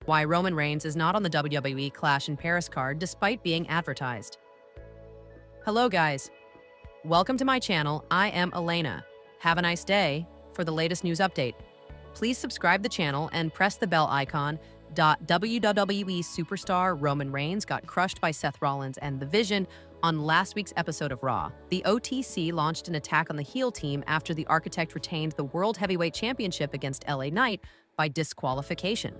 Why Roman Reigns is not on the WWE Clash in Paris card despite being advertised. Hello guys, welcome to my channel. I am Elena. Have a nice day. For the latest news update, please subscribe the channel and press the bell icon. WWE superstar Roman Reigns got crushed by Seth Rollins and The Vision on last week's episode of Raw. The OTC launched an attack on the heel team after the Architect retained the World Heavyweight Championship against LA Knight by disqualification.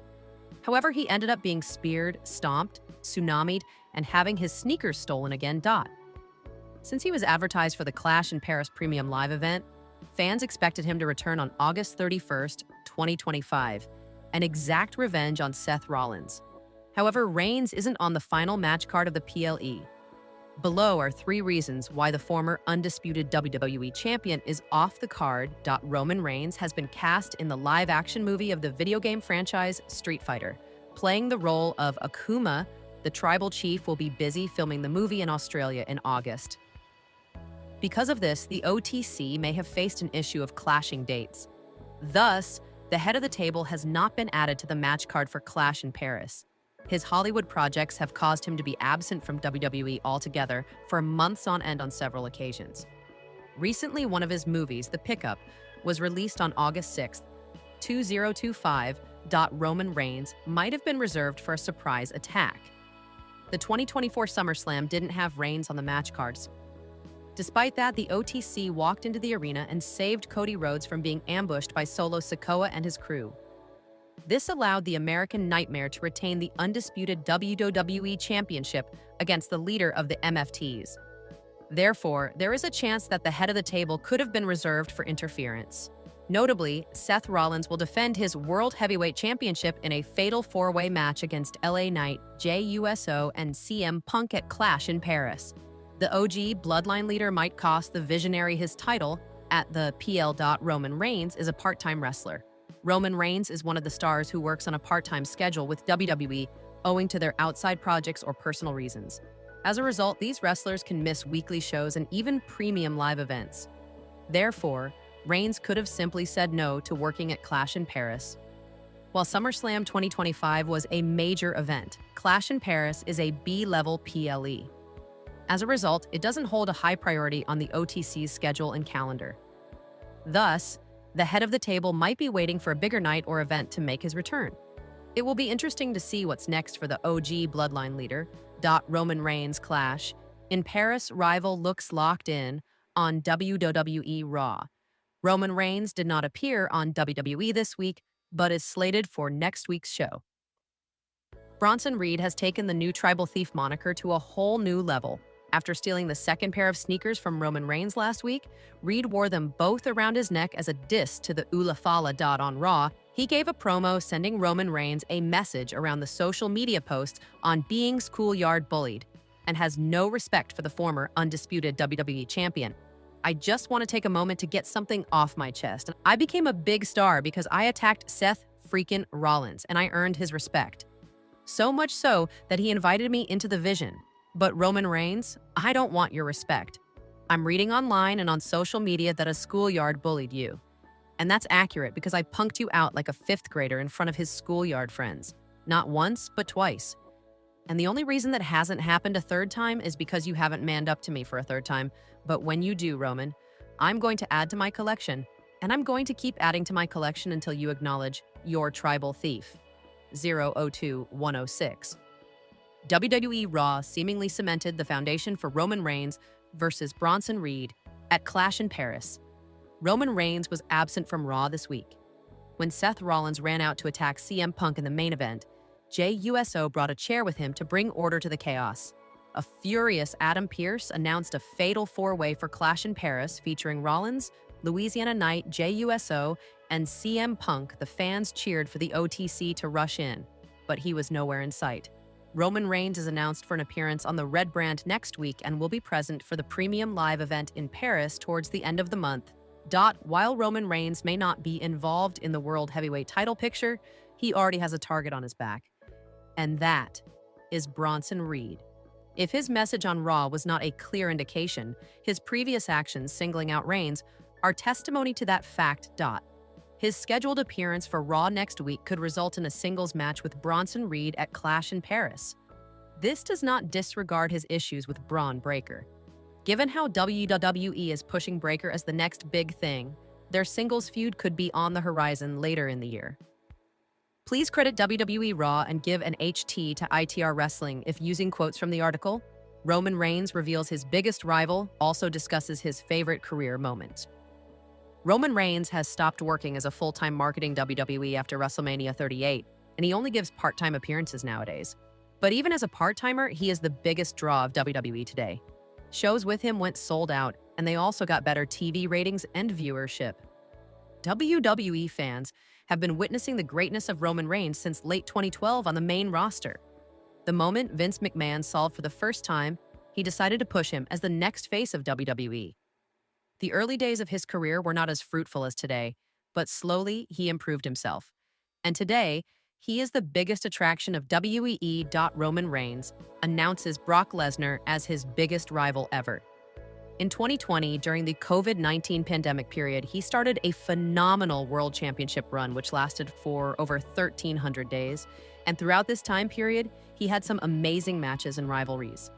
However, he ended up being speared, stomped, tsunami'd, and having his sneakers stolen again. Since he was advertised for the Clash in Paris Premium Live event, fans expected him to return on August 31st, 2025, and exact revenge on Seth Rollins. However, Reigns isn't on the final match card of the PLE. Below are 3 reasons why the former undisputed WWE champion is off the card. Roman Reigns has been cast in the live-action movie of the video game franchise Street Fighter. Playing the role of Akuma, the tribal chief will be busy filming the movie in Australia in August. Because of this, the OTC may have faced an issue of clashing dates. Thus, the head of the table has not been added to the match card for Clash in Paris. His Hollywood projects have caused him to be absent from WWE altogether for months on end on several occasions. Recently, one of his movies, The Pickup, was released on August 6th, 2025. Roman Reigns might have been reserved for a surprise attack. The 2024 SummerSlam didn't have Reigns on the match cards. Despite that, the OTC walked into the arena and saved Cody Rhodes from being ambushed by Solo Sikoa and his crew. This allowed the American Nightmare to retain the undisputed WWE Championship against the leader of the MFTs. Therefore, there is a chance that the head of the table could have been reserved for interference. Notably, Seth Rollins will defend his World Heavyweight Championship in a fatal 4-way match against LA Knight, Jey Uso, and CM Punk at Clash in Paris. The OG Bloodline leader might cost the Visionary his title at the PL. Roman Reigns is a part-time wrestler. Roman Reigns is one of the stars who works on a part-time schedule with WWE owing to their outside projects or personal reasons. As a result, these wrestlers can miss weekly shows and even premium live events. Therefore, Reigns could have simply said no to working at Clash in Paris. While SummerSlam 2025 was a major event, Clash in Paris is a B-level PLE. As a result, it doesn't hold a high priority on the OTC's schedule and calendar. Thus, the head of the table might be waiting for a bigger night or event to make his return. It will be interesting to see what's next for the OG Bloodline leader. Roman Reigns Clash in Paris rival looks locked in on WWE Raw. Roman Reigns did not appear on WWE this week, but is slated for next week's show. Bronson Reed has taken the new Tribal Thief moniker to a whole new level. After stealing the second pair of sneakers from Roman Reigns last week, Reed wore them both around his neck as a diss to the Ulafala. On Raw, he gave a promo sending Roman Reigns a message around the social media post on being schoolyard bullied, and has no respect for the former undisputed WWE champion. I just want to take a moment to get something off my chest. I became a big star because I attacked Seth freaking Rollins, and I earned his respect. So much so that he invited me into the Vision. But Roman Reigns, I don't want your respect. I'm reading online and on social media that a schoolyard bullied you. And that's accurate because I punked you out like a 5th grader in front of his schoolyard friends. Not once, but twice. And the only reason that hasn't happened a 3rd time is because you haven't manned up to me for a 3rd time. But when you do, Roman, I'm going to add to my collection. And I'm going to keep adding to my collection until you acknowledge your tribal thief. 002-106. WWE Raw seemingly cemented the foundation for Roman Reigns versus Bronson Reed at Clash in Paris. Roman Reigns was absent from Raw this week. When Seth Rollins ran out to attack CM Punk in the main event, Jey Uso brought a chair with him to bring order to the chaos. A furious Adam Pearce announced a fatal 4-way for Clash in Paris featuring Rollins, Louisiana Knight, Jey Uso, and CM Punk. The fans cheered for the OTC to rush in, but he was nowhere in sight. Roman Reigns is announced for an appearance on the Red Brand next week and will be present for the premium live event in Paris towards the end of the month. While Roman Reigns may not be involved in the World Heavyweight title picture, he already has a target on his back. And that is Bronson Reed. If his message on Raw was not a clear indication, his previous actions singling out Reigns are testimony to that fact. His scheduled appearance for Raw next week could result in a singles match with Bronson Reed at Clash in Paris. This does not disregard his issues with Braun Breaker. Given how WWE is pushing Breaker as the next big thing, their singles feud could be on the horizon later in the year. Please credit WWE Raw and give an HT to ITR Wrestling if using quotes from the article. Roman Reigns reveals his biggest rival, also discusses his favorite career moment. Roman Reigns has stopped working as a full-time marketing WWE after WrestleMania 38, and he only gives part-time appearances nowadays. But even as a part-timer, he is the biggest draw of WWE today. Shows with him went sold out, and they also got better TV ratings and viewership. WWE fans have been witnessing the greatness of Roman Reigns since late 2012 on the main roster. The moment Vince McMahon saw for the first time, he decided to push him as the next face of WWE. The early days of his career were not as fruitful as today, but slowly he improved himself. And today, he is the biggest attraction of WWE. Roman Reigns announces Brock Lesnar as his biggest rival ever. In 2020, during the COVID-19 pandemic period, he started a phenomenal World Championship run, which lasted for over 1,300 days. And throughout this time period, he had some amazing matches and rivalries.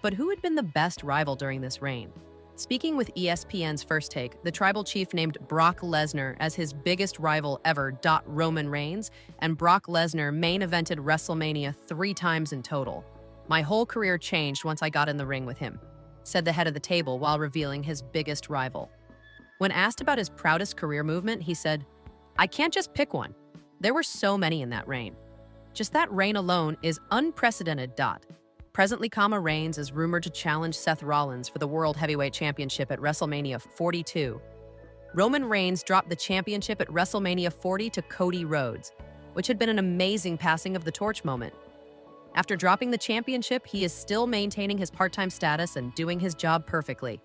But who had been the best rival during this reign? Speaking with ESPN's First Take, the tribal chief named Brock Lesnar as his biggest rival ever. Roman Reigns and Brock Lesnar main evented WrestleMania 3 times in total. "My whole career changed once I got in the ring with him," said the head of the table while revealing his biggest rival. When asked about his proudest career movement, he said, "I can't just pick one. There were so many in that reign. Just that reign alone is unprecedented." Presently, Reigns is rumored to challenge Seth Rollins for the World Heavyweight Championship at WrestleMania 42. Roman Reigns dropped the championship at WrestleMania 40 to Cody Rhodes, which had been an amazing passing of the torch moment. After dropping the championship, he is still maintaining his part-time status and doing his job perfectly.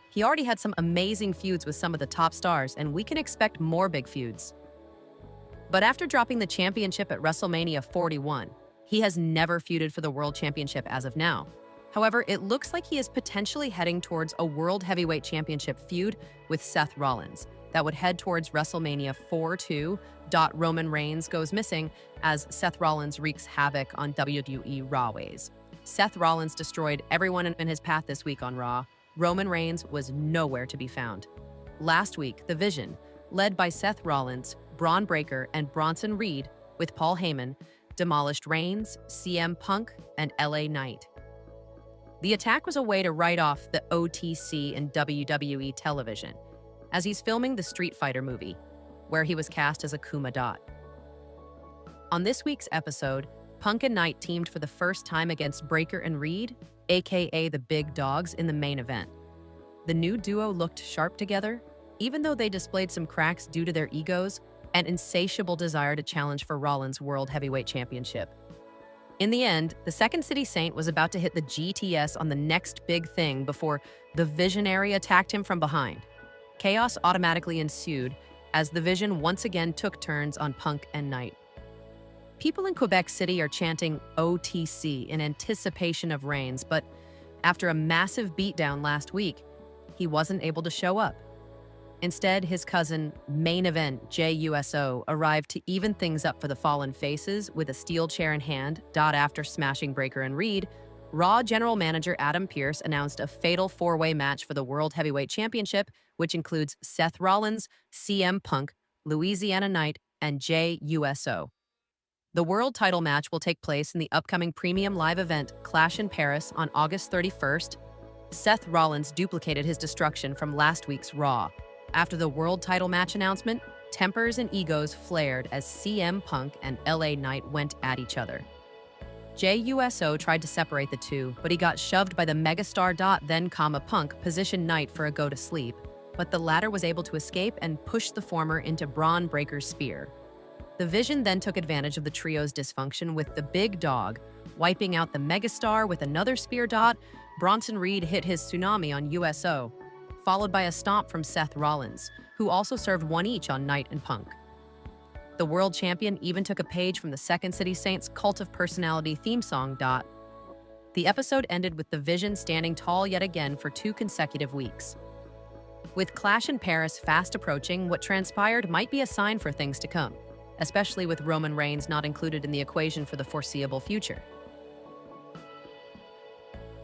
He already had some amazing feuds with some of the top stars, and we can expect more big feuds. But after dropping the championship at WrestleMania 41, he has never feuded for the World Championship as of now. However, it looks like he is potentially heading towards a World Heavyweight Championship feud with Seth Rollins that would head towards WrestleMania 42. Roman Reigns goes missing as Seth Rollins wreaks havoc on WWE Rawways. Seth Rollins destroyed everyone in his path this week on Raw. Roman Reigns was nowhere to be found. Last week, The Vision, led by Seth Rollins, Braun Breaker, and Bronson Reed, with Paul Heyman, demolished Reigns, CM Punk, and LA Knight. The attack was a way to write off the OTC in WWE television, as he's filming the Street Fighter movie, where he was cast as Akuma Dot. On this week's episode, Punk and Knight teamed for the first time against Breaker and Reed, aka the Big Dogs, in the main event. The new duo looked sharp together, even though they displayed some cracks due to their egos and insatiable desire to challenge for Rollins' World Heavyweight Championship. In the end, the Second City Saint was about to hit the GTS on the next big thing before the Visionary attacked him from behind. Chaos automatically ensued as the Vision once again took turns on Punk and Knight. People in Quebec City are chanting OTC in anticipation of Reigns, but after a massive beatdown last week, he wasn't able to show up. Instead, his cousin, Main Event JUSO, arrived to even things up for the Fallen Faces with a steel chair in hand. After smashing Breaker and Reed, Raw General Manager Adam Pearce announced a fatal 4-way match for the World Heavyweight Championship, which includes Seth Rollins, CM Punk, Louisiana Knight, and JUSO. The world title match will take place in the upcoming premium live event Clash in Paris on August 31st. Seth Rollins duplicated his destruction from last week's Raw. After the world title match announcement, tempers and egos flared as CM Punk and LA Knight went at each other. JUSO tried to separate the two, but he got shoved by the megastar. Then Punk positioned Knight for a go-to-sleep, but the latter was able to escape and push the former into Braun Breaker's spear. The Vision then took advantage of the trio's dysfunction with the Big Dog, wiping out the megastar with another spear. Bronson Reed hit his tsunami on USO, followed by a stomp from Seth Rollins, who also served one each on Knight and Punk. The world champion even took a page from the Second City Saints' Cult of Personality theme song. The episode ended with the Vision standing tall yet again for 2 consecutive weeks. With Clash in Paris fast approaching, what transpired might be a sign for things to come, especially with Roman Reigns not included in the equation for the foreseeable future.